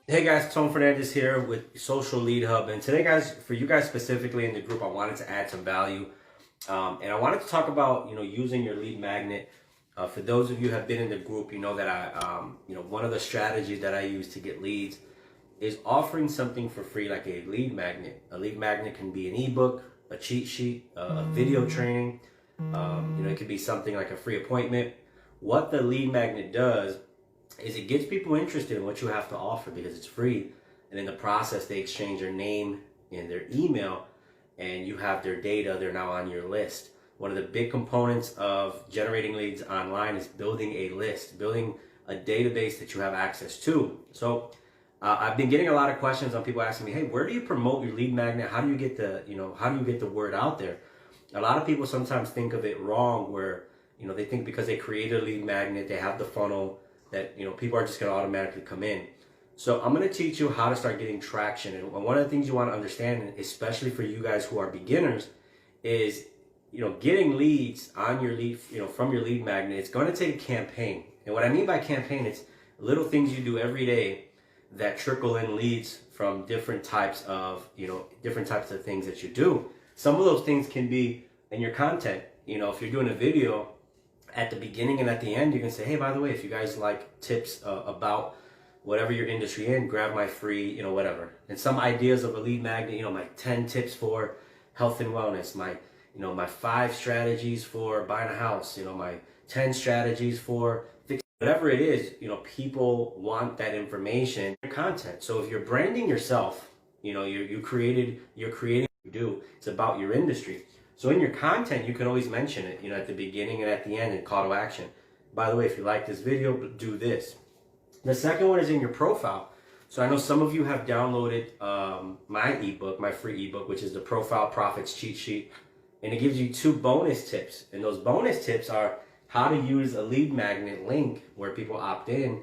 Hey guys, Tom Fernandez here with Social Lead Hub, and today, guys, for you guys specifically in the group, I wanted to add some value, and I wanted to talk about using your lead magnet. For those of you who have been in the group, you know that one of the strategies that I use to get leads is offering something for free, like a lead magnet. A lead magnet can be an ebook, a cheat sheet, a video training. It could be something like a free appointment. What the lead magnet does is it gets people interested in what you have to offer because it's free, and in the process they exchange their name and their email, and you have their data. They're now on your list. One of the big components of generating leads online is building a list, building a database that you have access to. So I've been getting a lot of questions on people asking me, hey, where do you promote your lead magnet? How do you get the word out there? A lot of people sometimes think of it wrong, where they think because they create a lead magnet, they have the funnel, that people are just going to automatically come in. So I'm going to teach you how to start getting traction. And one of the things you want to understand, especially for you guys who are beginners, is getting leads on your lead, from your lead magnet. It's going to take a campaign. And what I mean by campaign, it's little things you do every day that trickle in leads from different types of things that you do. Some of those things can be in your content. If you're doing a video, at the beginning and at the end, you can say, hey, by the way, if you guys like tips about whatever your industry in, grab my free, whatever. And some ideas of a lead magnet, my 10 tips for health and wellness, my 5 strategies for buying a house, my 10 strategies for fixing, whatever it is, people want that information, your content. So if you're branding yourself, you're creating what you do. It's about your industry. So in your content, you can always mention it, at the beginning and at the end, and call to action. By the way, if you like this video, do this. The second one is in your profile. So I know some of you have downloaded my ebook, my free ebook, which is the Profile Profits Cheat Sheet. And it gives you 2 bonus tips. And those bonus tips are how to use a lead magnet link where people opt in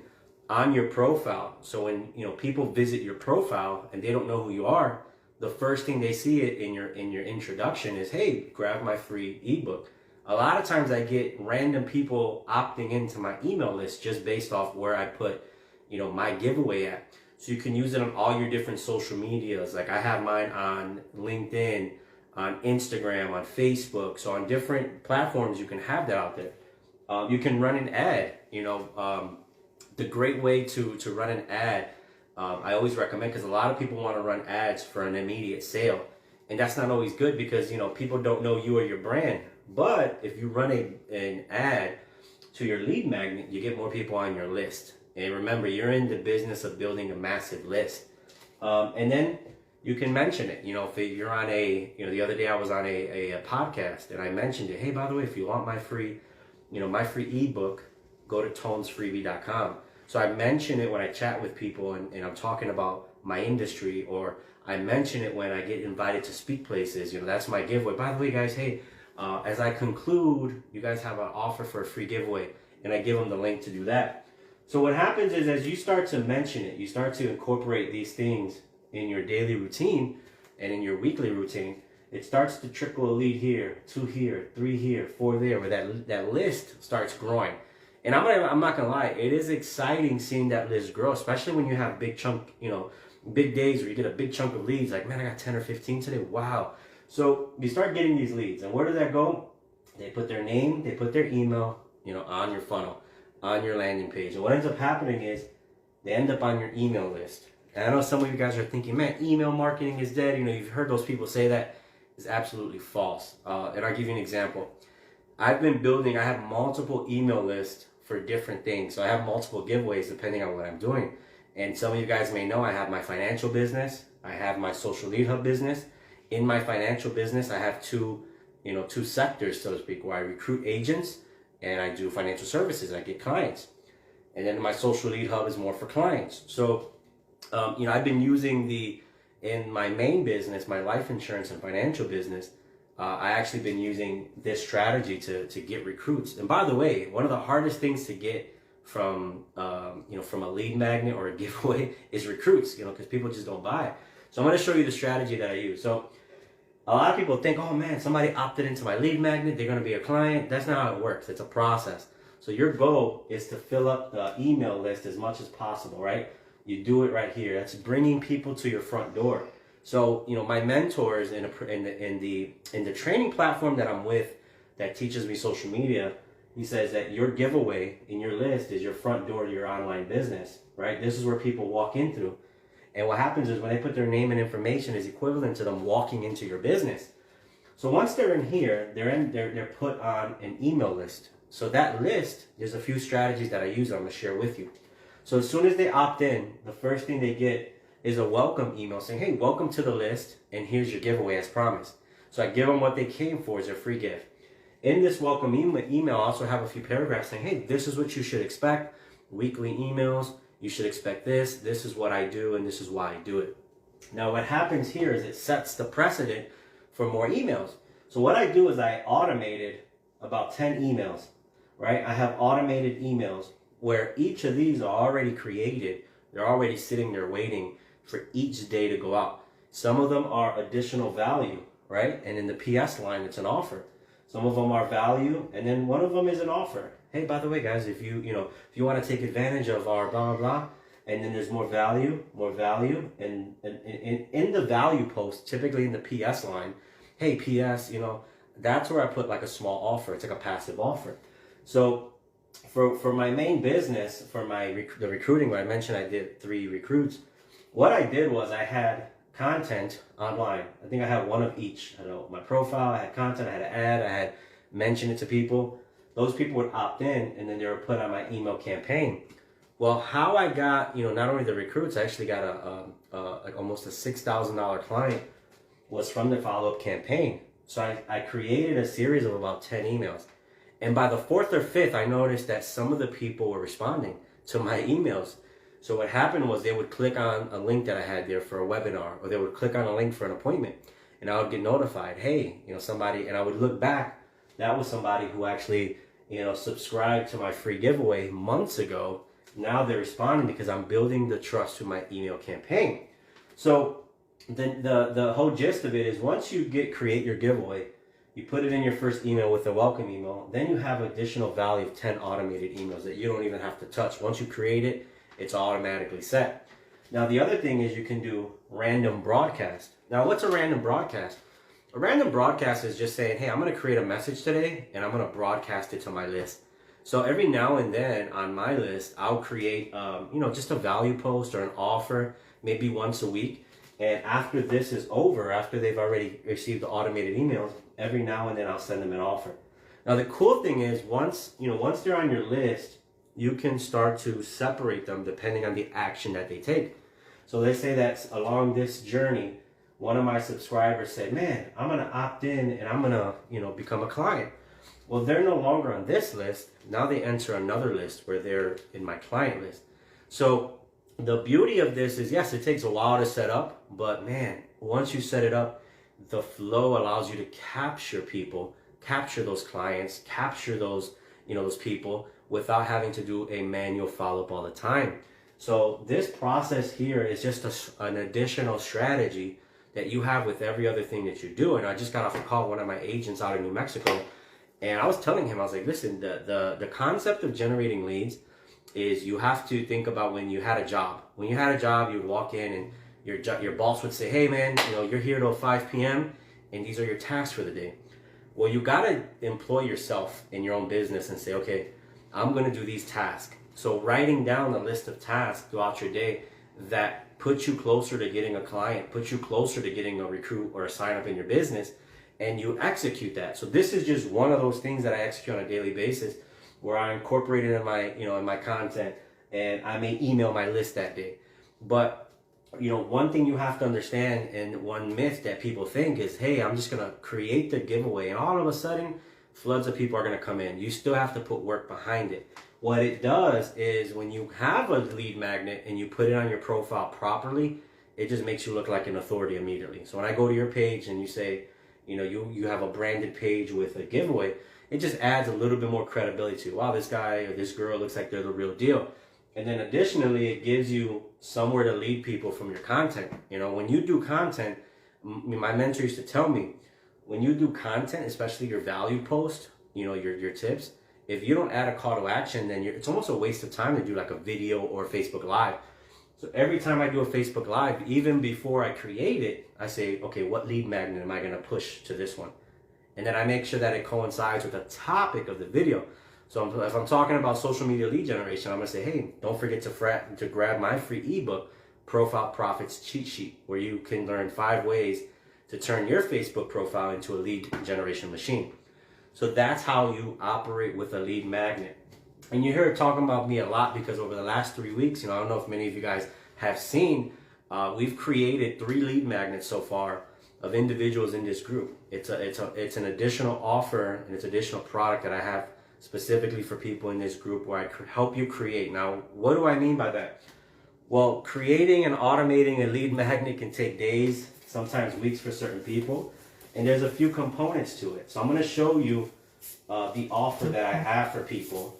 on your profile. So when people visit your profile and they don't know who you are, the first thing they see it in your introduction is, hey, grab my free ebook. A lot of times I get random people opting into my email list just based off where I put, my giveaway at. So you can use it on all your different social medias. Like I have mine on LinkedIn, on Instagram, on Facebook. So on different platforms, you can have that out there. You can run an ad. The great way to run an ad, I always recommend, because a lot of people want to run ads for an immediate sale, and that's not always good because people don't know you or your brand. But if you run an ad to your lead magnet, you get more people on your list. And remember, you're in the business of building a massive list. And then you can mention it. If you're on the other day I was on a podcast and I mentioned it. Hey, by the way, if you want my free ebook, go to tonesfreebie.com. So I mention it when I chat with people and I'm talking about my industry, or I mention it when I get invited to speak places. That's my giveaway. By the way, guys, hey, as I conclude, you guys have an offer for a free giveaway, and I give them the link to do that. So what happens is, as you start to mention it, you start to incorporate these things in your daily routine and in your weekly routine, it starts to trickle a lead here, 2 here, 3 here, 4 there, where that list starts growing. And I'm not gonna lie, it is exciting seeing that list grow, especially when you have big days where you get a big chunk of leads. Like, man, I got 10 or 15 today. Wow. So you start getting these leads, and where does that go? They put their name, they put their email, on your funnel, on your landing page. And what ends up happening is they end up on your email list. And I know some of you guys are thinking, man, email marketing is dead. You've heard those people say that. It's absolutely false. And I'll give you an example. I have multiple email lists for different things. So I have multiple giveaways depending on what I'm doing. And some of you guys may know I have my financial business. I have my social lead hub business. In my financial business, I have two sectors, so to speak, where I recruit agents and I do financial services. I get clients. And then my social lead hub is more for clients. So, I've been using in my main business, my life insurance and financial business, I actually been using this strategy to get recruits. And by the way, one of the hardest things to get from a lead magnet or a giveaway is recruits, because people just don't buy. So I'm going to show you the strategy that I use. So a lot of people think, oh man, somebody opted into my lead magnet, they're going to be a client. That's not how it works. It's a process. So your goal is to fill up the email list as much as possible, right? You do it right here. That's bringing people to your front door. So, my mentors in the training platform that I'm with that teaches me social media, he says that your giveaway in your list is your front door to your online business, right? This is where people walk in through. And what happens is when they put their name and information is equivalent to them walking into your business. So once they're in here, they're put on an email list. So that list, there's a few strategies that I use that I'm going to share with you. So as soon as they opt in, the first thing they get is a welcome email saying, hey, welcome to the list, and here's your giveaway as promised. So I give them what they came for as their free gift. In this welcome email, I also have a few paragraphs saying, hey, this is what you should expect. Weekly emails, you should expect this. This is what I do, and this is why I do it. Now, what happens here is it sets the precedent for more emails. So what I do is I automated about 10 emails, right? I have automated emails where each of these are already created. They're already sitting there waiting for each day to go out. Some of them are additional value, right? And in the PS line, it's an offer. Some of them are value, and then one of them is an offer. Hey, by the way, guys, if you want to take advantage of our blah, blah, blah, and then there's more value, and in the value post, typically in the PS line, hey, PS, that's where I put like a small offer. It's like a passive offer. So for my main business, for the recruiting, where I mentioned I did 3 recruits, what I did was I had content online. I think I had one of each. I know my profile, I had content, I had an ad, I had mentioned it to people. Those people would opt in, and then they were put on my email campaign. Well, how I got, not only the recruits, I actually got like almost a $6,000 client was from the follow-up campaign. So I created a series of about 10 emails. And by the 4th or 5th, I noticed that some of the people were responding to my emails. So what happened was they would click on a link that I had there for a webinar, or they would click on a link for an appointment, and I would get notified, hey, somebody, and I would look back, that was somebody who actually, subscribed to my free giveaway months ago. Now they're responding because I'm building the trust through my email campaign. So the whole gist of it is once you create your giveaway, you put it in your first email with a welcome email, then you have additional value of 10 automated emails that you don't even have to touch. Once you create it, it's automatically set. Now, the other thing is you can do random broadcast. Now, what's a random broadcast? A random broadcast is just saying, hey, I'm going to create a message today, and I'm going to broadcast it to my list. So every now and then on my list, I'll create, just a value post or an offer, maybe once a week. And after this is over, after they've already received the automated emails, every now and then I'll send them an offer. Now, the cool thing is once they're on your list, you can start to separate them depending on the action that they take. So they say that along this journey, one of my subscribers said, man, I'm going to opt in and I'm going to, become a client. Well, they're no longer on this list. Now they enter another list where they're in my client list. So the beauty of this is, yes, it takes a while to set up, but man, once you set it up, the flow allows you to capture people, capture those clients, capture those people without having to do a manual follow-up all the time. So this process here is just an additional strategy that you have with every other thing that you do. And I just got off a call with one of my agents out in New Mexico, and I was telling him, I was like, listen, the concept of generating leads is you have to think about when you had a job. When you had a job, you would walk in and your boss would say, hey man, you're here till 5 p.m. and these are your tasks for the day. Well, you got to employ yourself in your own business and say, okay, I'm going to do these tasks. So writing down a list of tasks throughout your day that puts you closer to getting a client, puts you closer to getting a recruit or a sign up in your business, and you execute that. So this is just one of those things that I execute on a daily basis where I incorporate it in my, in my content, and I may email my list that day. But one thing you have to understand, and one myth that people think is, hey, I'm just going to create the giveaway and all of a sudden floods of people are going to come in. You still have to put work behind it. What it does is when you have a lead magnet and you put it on your profile properly, it just makes you look like an authority immediately. So when I go to your page and you say, you have a branded page with a giveaway, it just adds a little bit more credibility to, wow, this guy or this girl looks like they're the real deal. And then additionally, it gives you somewhere to lead people from your content. When you do content, my mentor used to tell me, when you do content, especially your value post, your tips, if you don't add a call to action, then it's almost a waste of time to do like a video or Facebook Live. So every time I do a Facebook Live, even before I create it, I say, okay, what lead magnet am I going to push to this one? And then I make sure that it coincides with the topic of the video. So if I'm talking about social media lead generation, I'm going to say, hey, don't forget to grab my free ebook, Profile Profits Cheat Sheet, where you can learn 5 ways to turn your Facebook profile into a lead generation machine. So that's how you operate with a lead magnet. And you hear talking about me a lot because over the last 3 weeks, I don't know if many of you guys have seen, we've created 3 lead magnets so far of individuals in this group. It's an additional offer and it's additional product that I have specifically for people in this group where I help you create. Now, what do I mean by that? Well, creating and automating a lead magnet can take days, sometimes weeks for certain people. And there's a few components to it. So I'm going to show you the offer that I have for people.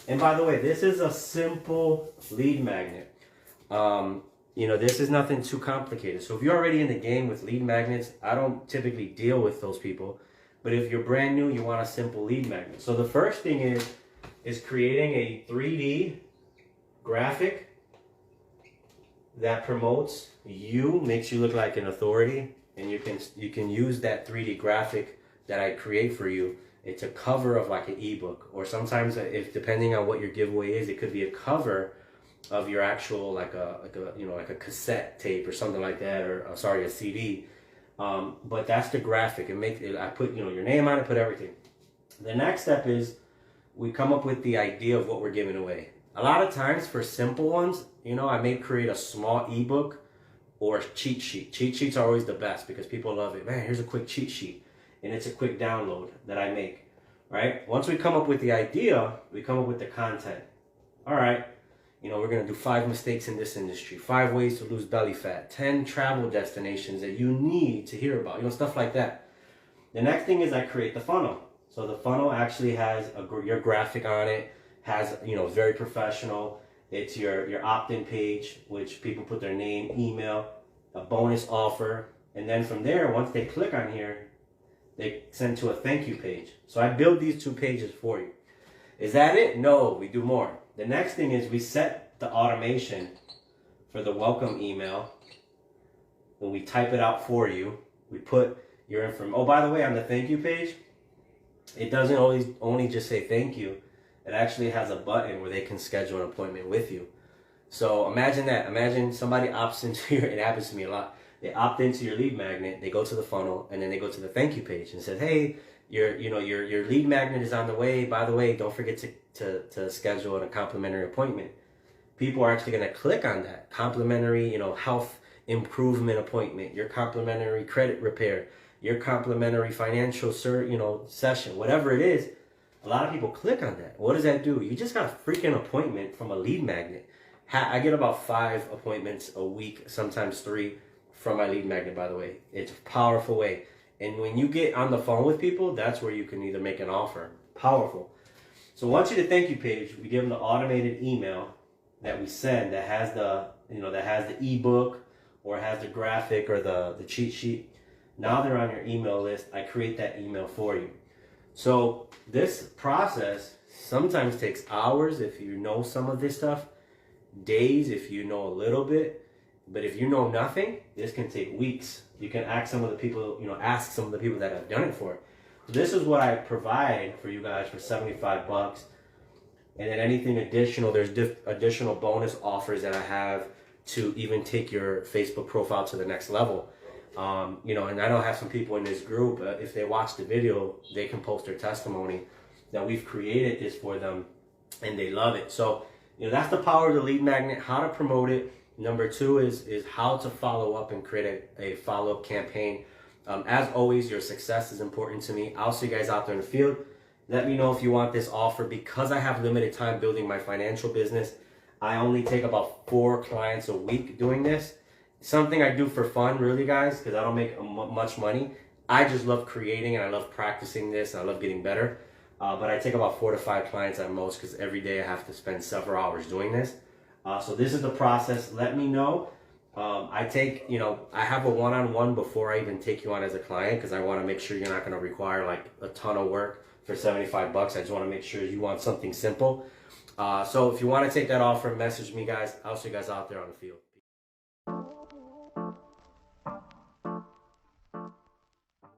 And by the way, this is a simple lead magnet. This is nothing too complicated. So if you're already in the game with lead magnets, I don't typically deal with those people. But if you're brand new, you want a simple lead magnet. So the first thing is creating a 3D graphic that promotes you, makes you look like an authority, and you can use that 3D graphic that I create for you. It's a cover of like an ebook, or sometimes if depending on what your giveaway is, it could be a cover of your actual like a cassette tape or something like that, or a CD. But that's the graphic. I put your name on it, put everything. The next step is we come up with the idea of what we're giving away. A lot of times for simple ones, I may create a small ebook or cheat sheet. Cheat sheets are always the best because people love it. Man, here's a quick cheat sheet. And it's a quick download that I make, right? Once we come up with the idea, we come up with the content. All right, we're going to do 5 mistakes in this industry, 5 ways to lose belly fat, 10 travel destinations that you need to hear about, stuff like that. The next thing is I create the funnel. So the funnel actually has your graphic on it, has, very professional. It's your opt-in page, which people put their name, email, a bonus offer. And then from there, once they click on here, they send to a thank you page. So I build these 2 pages for you. Is that it? No, we do more. The next thing is we set the automation for the welcome email. When we type it out for you, we put your information. Oh, by the way, on the thank you page, it doesn't always only just say thank you. It actually has a button where they can schedule an appointment with you. So imagine that. Imagine somebody opts into it happens to me a lot. They opt into your lead magnet, they go to the funnel, and then they go to the thank you page and says, hey, your lead magnet is on the way. By the way, don't forget to schedule a complimentary appointment. People are actually going to click on that complimentary, health improvement appointment, your complimentary credit repair, your complimentary financial session, whatever it is. A lot of people click on that. What does that do? You just got a freaking appointment from a lead magnet. I get about 5 appointments a week, sometimes 3. From my lead magnet, by the way. It's a powerful way. And when you get on the phone with people, that's where you can either make an offer. Powerful. So once you the thank you page, we give them the automated email that we send that has the ebook or has the graphic or the cheat sheet. Now they're on your email list. I create that email for you. So this process sometimes takes hours if you know some of this stuff, days if you know a little bit. But if you know nothing, this can take weeks. You can ask some of the people, that have done it for it. So this is what I provide for you guys for $75. And then anything additional, there's additional bonus offers that I have to even take your Facebook profile to the next level. And I know I have some people in this group, if they watch the video, they can post their testimony that we've created this for them and they love it. So, that's the power of the lead magnet, how to promote it. Number 2 is how to follow up and create a follow-up campaign. As always, your success is important to me. I'll see you guys out there in the field. Let me know if you want this offer. Because I have limited time building my financial business, I only take about 4 clients a week doing this. Something I do for fun, really, guys, because I don't make much money. I just love creating and I love practicing this and I love getting better. But I take about 4 to 5 clients at most because every day I have to spend several hours doing this. So this is the process. Let me know. I have a one-on-one before I even take you on as a client because I want to make sure you're not going to require like a ton of work for $75. I just want to make sure you want something simple. So if you want to take that offer, message me, guys. I'll see you guys out there on the field.